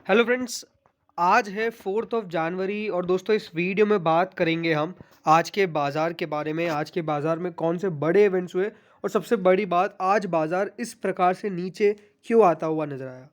Hello friends. आज है 4th of January और दोस्तों इस वीडियो में बात करेंगे हम आज के बाज़ार के बारे में। आज के बाज़ार में कौन से बड़े इवेंट्स हुए और सबसे बड़ी बात, आज बाज़ार इस प्रकार से नीचे क्यों आता हुआ नज़र आया।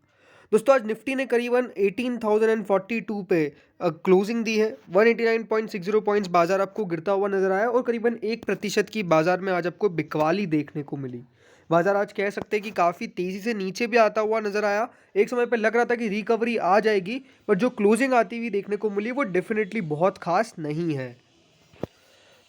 दोस्तों आज निफ्टी ने करीबन 18,042 पे क्लोजिंग दी है। 189.60 पॉइंट्स बाज़ार आपको गिरता हुआ नज़र आया और करीबन 1% की बाज़ार में आज आपको बिकवाली देखने को मिली। बाजार आज कह सकते हैं कि काफ़ी तेज़ी से नीचे भी आता हुआ नज़र आया। एक समय पे लग रहा था कि रिकवरी आ जाएगी, पर जो क्लोजिंग आती हुई देखने को मिली वो डेफिनेटली बहुत खास नहीं है।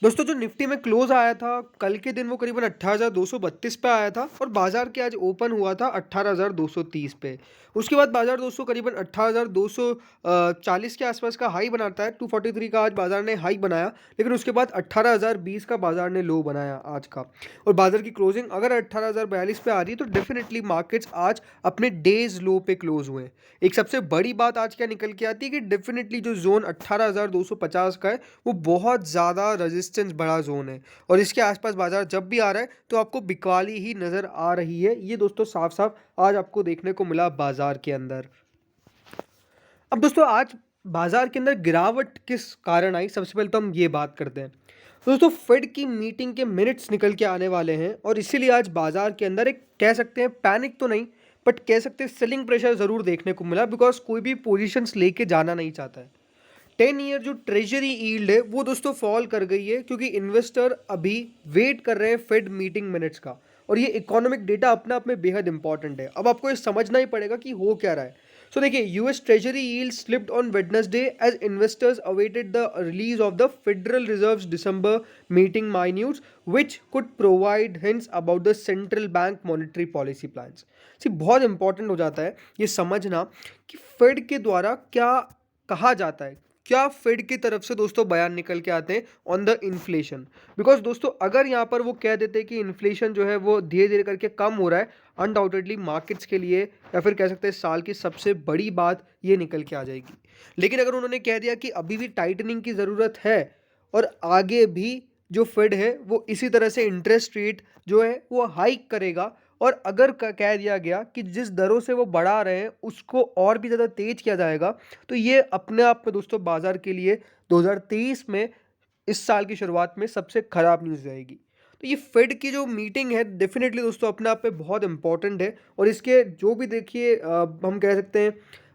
दोस्तों जो निफ्टी में क्लोज आया था कल के दिन वो करीबन 18,232 पे आया था और बाजार के आज ओपन हुआ था 18,230 पे। उसके बाद बाजार दोस्तों करीबन 18,240 के आसपास का हाई बनाता है। 243 का आज बाजार ने हाई बनाया, लेकिन उसके बाद 18,020 का बाजार ने लो बनाया आज का। और बाजार की क्लोजिंग अगर 18,042 पे आ रही है तो डेफिनेटली मार्केट्स आज अपने डेज लो पे क्लोज हुए। एक सबसे बड़ी बात आज क्या निकल के आती है कि डेफिनेटली जो जोन 18,250 का है वो बहुत ज़्यादा रेजिस्टेंस बड़ा जोन है और इसके आसपास बाजार जब भी आ रहा है तो आपको बिकवाली ही नज़र आ रही है। ये दोस्तों साफ साफ आज आपको देखने को मिला बाजार के अंदर। अब दोस्तों आज बाजार के अंदर गिरावट किस कारण आई, सबसे पहले तो हम ये बात करते हैं। दोस्तों फेड की मीटिंग के मिनट्स निकल के आने वाले हैं और इसीलिए आज बाजार के अंदर एक कह सकते हैं पैनिक तो नहीं, बट कह सकते हैं सेलिंग प्रेशर ज़रूर देखने को मिला, बिकॉज कोई भी पोजीशंस लेके जाना नहीं चाहता है। 10 ईयर जो ट्रेजरी यील्ड है वो दोस्तों फॉल कर गई है, क्योंकि इन्वेस्टर अभी वेट कर रहे हैं फेड मीटिंग मिनट्स का। और ये इकोनॉमिक डेटा अपने आप में बेहद इंपॉर्टेंट है। अब आपको ये समझना ही पड़ेगा कि हो क्या रहा है। सो देखिए, US treasury yield slipped on Wednesday as investors awaited the release of the Federal Reserve's December meeting minutes which could provide hints about the central bank monetary policy plans. See बहुत important हो जाता है ये समझना कि fade के द्वारा क्या कहा जाता है, क्या फेड की तरफ से दोस्तों बयान निकल के आते हैं ऑन द इन्फ्लेशन। बिकॉज दोस्तों अगर यहाँ पर वो कह देते हैं कि इन्फ्लेशन जो है वो धीरे धीरे करके कम हो रहा है, अनडाउटेडली मार्केट्स के लिए या फिर कह सकते हैं साल की सबसे बड़ी बात ये निकल के आ जाएगी। लेकिन अगर उन्होंने कह दिया कि अभी भी टाइटनिंग की ज़रूरत है और आगे भी जो फेड है वो इसी तरह से इंटरेस्ट रेट जो है वो हाइक करेगा, और अगर कह दिया गया कि जिस दरों से वो बढ़ा रहे हैं उसको और भी ज़्यादा तेज किया जाएगा, तो ये अपने आप में दोस्तों बाजार के लिए 2023 में इस साल की शुरुआत में सबसे खराब न्यूज़ रहेगी। तो ये फेड की जो मीटिंग है डेफिनेटली दोस्तों अपने आप में बहुत इंपॉर्टेंट है और इसके जो भी देखिए हम कह सकते हैं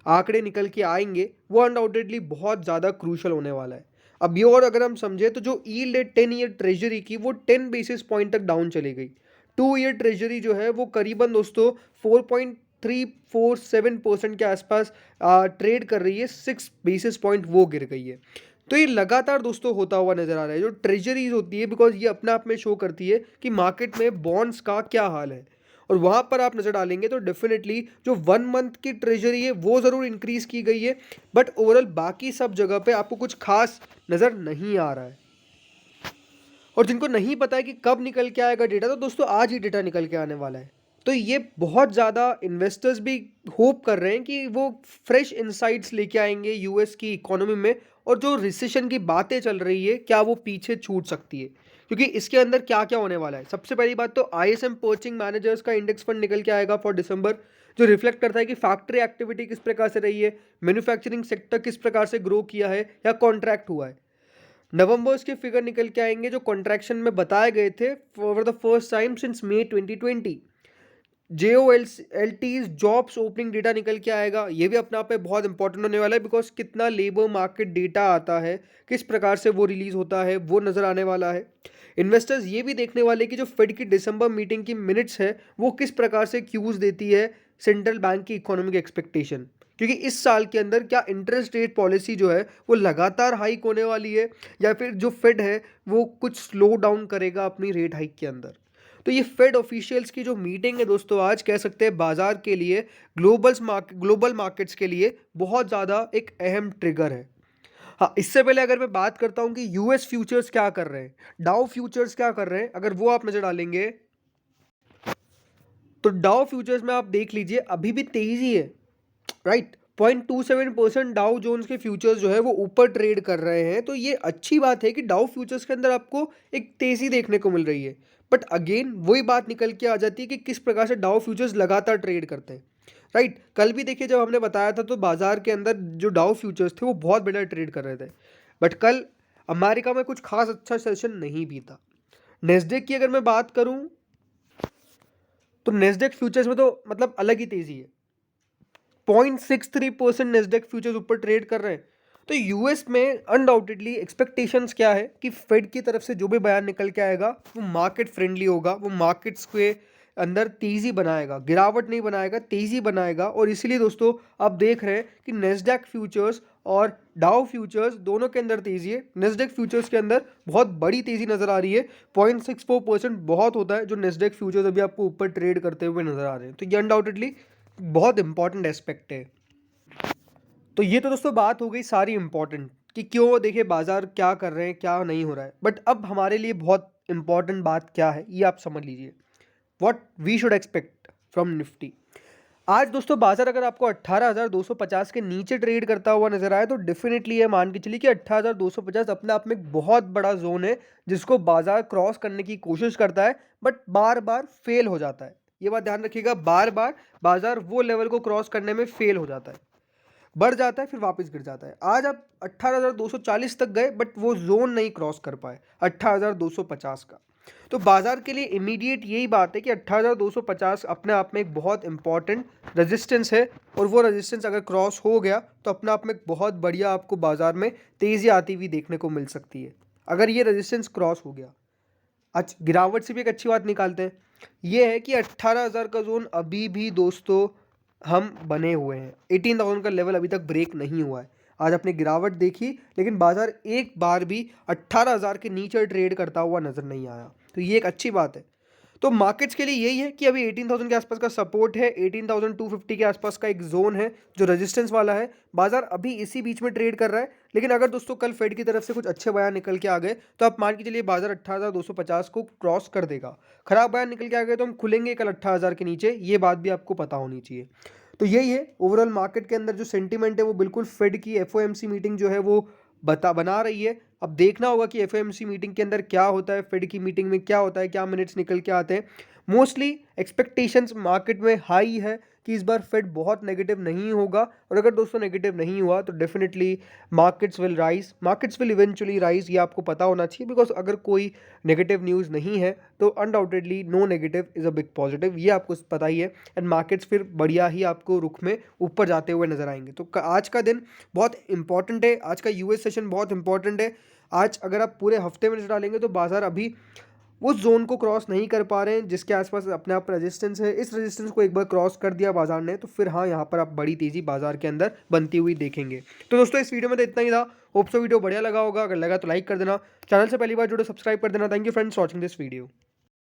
आंकड़े निकल के आएंगे वो अनडाउटेडली बहुत ज़्यादा क्रूशल होने वाला है। अब ये और अगर हम समझे तो जो यील्ड है 10 ईयर ट्रेजरी की वो 10 बेसिस पॉइंट तक डाउन चली गई। 2 ईयर ट्रेजरी जो है वो करीबन दोस्तों 4.347% के आसपास ट्रेड कर रही है। 6 बेसिस पॉइंट वो गिर गई है। तो ये लगातार दोस्तों होता हुआ नजर आ रहा है जो ट्रेजरीज होती है, बिकॉज ये अपने आप में शो करती है कि मार्केट में बॉन्ड्स का क्या हाल है। और वहाँ पर आप नज़र डालेंगे तो डेफिनेटली जो 1 मंथ की ट्रेजरी है वो ज़रूर इंक्रीज़ की गई है, बट ओवरऑल बाकी सब जगह पे आपको कुछ खास नज़र नहीं आ रहा है। और जिनको नहीं पता है कि कब निकल के आएगा डेटा, तो दोस्तों आज ही डेटा निकल के आने वाला है। तो ये बहुत ज़्यादा इन्वेस्टर्स भी होप कर रहे हैं कि वो फ्रेश इंसाइट्स लेके आएंगे यूएस की इकोनॉमी में, और जो रिसेशन की बातें चल रही है क्या वो पीछे छूट सकती है, क्योंकि इसके अंदर क्या क्या होने वाला है। सबसे पहली बात तो आईएसएम पर्चेसिंग मैनेजर्स का इंडेक्स फंड निकल के आएगा फॉर दिसंबर, जो रिफ्लेक्ट करता है कि फैक्ट्री एक्टिविटी किस प्रकार से रही है, मैन्युफैक्चरिंग सेक्टर किस प्रकार से ग्रो किया है या कॉन्ट्रैक्ट हुआ है। नवंबर्स के फिगर निकल के आएंगे जो कॉन्ट्रैक्शन में बताए गए थे for the first time since May 2020। JOLTs jobs opening data निकल के आएगा, ये भी अपने आप में बहुत इंपॉर्टेंट होने वाला है, बिकॉज कितना लेबर मार्केट डेटा आता है किस प्रकार से वो रिलीज होता है वो नज़र आने वाला है। इन्वेस्टर्स ये भी देखने वाले कि जो फेड की दिसंबर मीटिंग की मिनट्स है वो किस प्रकार से क्यूज देती है सेंट्रल बैंक की इकोनॉमिक एक्सपेक्टेशन, क्योंकि इस साल के अंदर क्या इंटरेस्ट रेट पॉलिसी जो है वो लगातार हाइक होने वाली है या फिर जो फेड है वो कुछ स्लो डाउन करेगा अपनी रेट हाइक के अंदर। तो ये फेड ऑफिशियल्स की जो मीटिंग है दोस्तों आज कह सकते हैं बाजार के लिए, ग्लोबल मार्केट्स के लिए बहुत ज़्यादा एक अहम ट्रिगर है। हाँ, इससे पहले अगर मैं बात करता हूँ कि यूएस फ्यूचर्स क्या कर रहे हैं, डाउ फ्यूचर्स क्या कर रहे हैं, अगर वो आप नजर डालेंगे तो डाउ फ्यूचर्स में आप देख लीजिए अभी भी तेजी है, राइट। 0.27% डाउ जोन्स के फ्यूचर्स जो है वो ऊपर ट्रेड कर रहे हैं। तो ये अच्छी बात है कि डाउ फ्यूचर्स के अंदर आपको एक तेजी देखने को मिल रही है, बट अगेन वही बात निकल के आ जाती है कि किस प्रकार से डाउ फ्यूचर्स लगातार ट्रेड करते हैं। राइट। कल भी देखिए जब हमने बताया था तो बाजार के अंदर जो डाउ फ्यूचर्स थे वो बहुत बढ़िया ट्रेड कर रहे थे, बट कल अमेरिका में कुछ खास अच्छा सेशन नहीं भी था। नेस्डेक की अगर मैं बात करूं तो नेस्डेक फ्यूचर्स में तो मतलब अलग ही तेजी है। 0.63% नेस्डेक फ्यूचर्स ऊपर ट्रेड कर रहे हैं। तो यूएस में अनडाउटेडली एक्सपेक्टेशंस क्या है कि फेड की तरफ से जो भी बयान निकल के आएगा वो मार्केट फ्रेंडली होगा, वो मार्केट्स के अंदर तेजी बनाएगा, गिरावट नहीं बनाएगा, तेजी बनाएगा। और इसीलिए दोस्तों आप देख रहे हैं कि नेस्डेक फ्यूचर्स और डाउ फ्यूचर्स दोनों के अंदर तेजी है। नेस्डेक फ्यूचर्स के अंदर बहुत बड़ी तेजी नजर आ रही है। 0.64% बहुत होता है जो नेस्डेक फ्यूचर्स अभी आपको ऊपर ट्रेड करते हुए नजर आ रहे हैं। तो ये अनडाउटेडली बहुत इंपॉर्टेंट एस्पेक्ट है। तो ये तो दोस्तों बात हो गई सारी इंपॉर्टेंट कि क्यों देखिए बाजार क्या कर रहे हैं, क्या नहीं हो रहा है। बट अब हमारे लिए बहुत इंपॉर्टेंट बात क्या है ये आप समझ लीजिए। What we should expect from Nifty. आज दोस्तों बाजार अगर आपको 18,250 के नीचे ट्रेड करता हुआ नजर आए तो डेफिनेटली ये मान के चलिए कि 18,250 अपने आप में एक बहुत बड़ा जोन है जिसको बाजार क्रॉस करने की कोशिश करता है, बट बार बार फेल हो जाता है। ये बात ध्यान रखिएगा, बार बार बाजार वो लेवल को क्रॉस करने में फेल हो जाता है, बढ़ जाता है फिर वापस गिर जाता है। आज आप 18,240 तक गए बट वो जोन नहीं क्रॉस कर पाए 18,250 का। तो बाजार के लिए इमीडिएट यही बात है कि 18,250 अपने आप में एक बहुत इंपॉर्टेंट रेजिस्टेंस है, और वो रेजिस्टेंस अगर क्रॉस हो गया तो अपने आप में एक बहुत बढ़िया आपको बाजार में तेजी आती हुई देखने को मिल सकती है अगर ये रेजिस्टेंस क्रॉस हो गया। आज गिरावट से भी एक अच्छी बात निकालते हैं, ये है कि 18,000 का जोन अभी भी दोस्तों हम बने हुए हैं। 18,000 का लेवल अभी तक ब्रेक नहीं हुआ है। आज आपने गिरावट देखी लेकिन बाजार एक बार भी 18,000 के नीचे ट्रेड करता हुआ नजर नहीं आया, तो ये एक अच्छी बात है। तो मार्केट्स के लिए यही है कि अभी 18,000 के आसपास का सपोर्ट है, 18,250 के आसपास का एक जोन है जो रेजिस्टेंस वाला है। बाजार अभी इसी बीच में ट्रेड कर रहा है, लेकिन अगर दोस्तों कल फेड की तरफ से कुछ अच्छे बयान निकल के आ गए तो आप मान के चलिए बाजार 18,250 को क्रॉस कर देगा। खराब बयान निकल के आ गए तो हम खुलेंगे कल 18,000 के नीचे, ये बात भी आपको पता होनी चाहिए। तो यही है ओवरऑल मार्केट के अंदर जो सेंटीमेंट है वो बिल्कुल फेड की एफओएमसी मीटिंग जो है वो बना रही है। अब देखना होगा कि एफओएमसी मीटिंग के अंदर क्या होता है, फेड की मीटिंग में क्या होता है, क्या मिनट्स निकल के आते हैं। मोस्टली एक्सपेक्टेशंस मार्केट में हाई है कि इस बार फेड बहुत नेगेटिव नहीं होगा, और अगर दोस्तों नेगेटिव नहीं हुआ तो definitely markets will eventually rise, ये आपको पता होना चाहिए। बिकॉज अगर कोई नेगेटिव न्यूज़ नहीं है तो undoubtedly no negative is a big positive, ये आपको पता ही है। एंड मार्केट्स फिर बढ़िया ही आपको रुख में ऊपर जाते हुए नजर आएंगे। तो आज का दिन बहुत इंपॉर्टेंट है, आज का यूएस सेशन बहुत इंपॉर्टेंट है। आज अगर आप पूरे हफ्ते में नजर डालेंगे तो बाजार अभी उस जोन को क्रॉस नहीं कर पा रहे हैं जिसके आसपास अपने आप रेजिस्टेंस है। इस रेजिस्टेंस को एक बार क्रॉस कर दिया बाजार ने तो फिर हाँ यहाँ पर आप बड़ी तेजी बाजार के अंदर बनती हुई देखेंगे। तो दोस्तों इस वीडियो में तो इतना ही था। होप सो वीडियो बढ़िया लगा होगा, अगर लगा तो लाइक कर देना, चैनल से पहली बार जुड़े सब्सक्राइब कर देना। Thank you friends watching this video.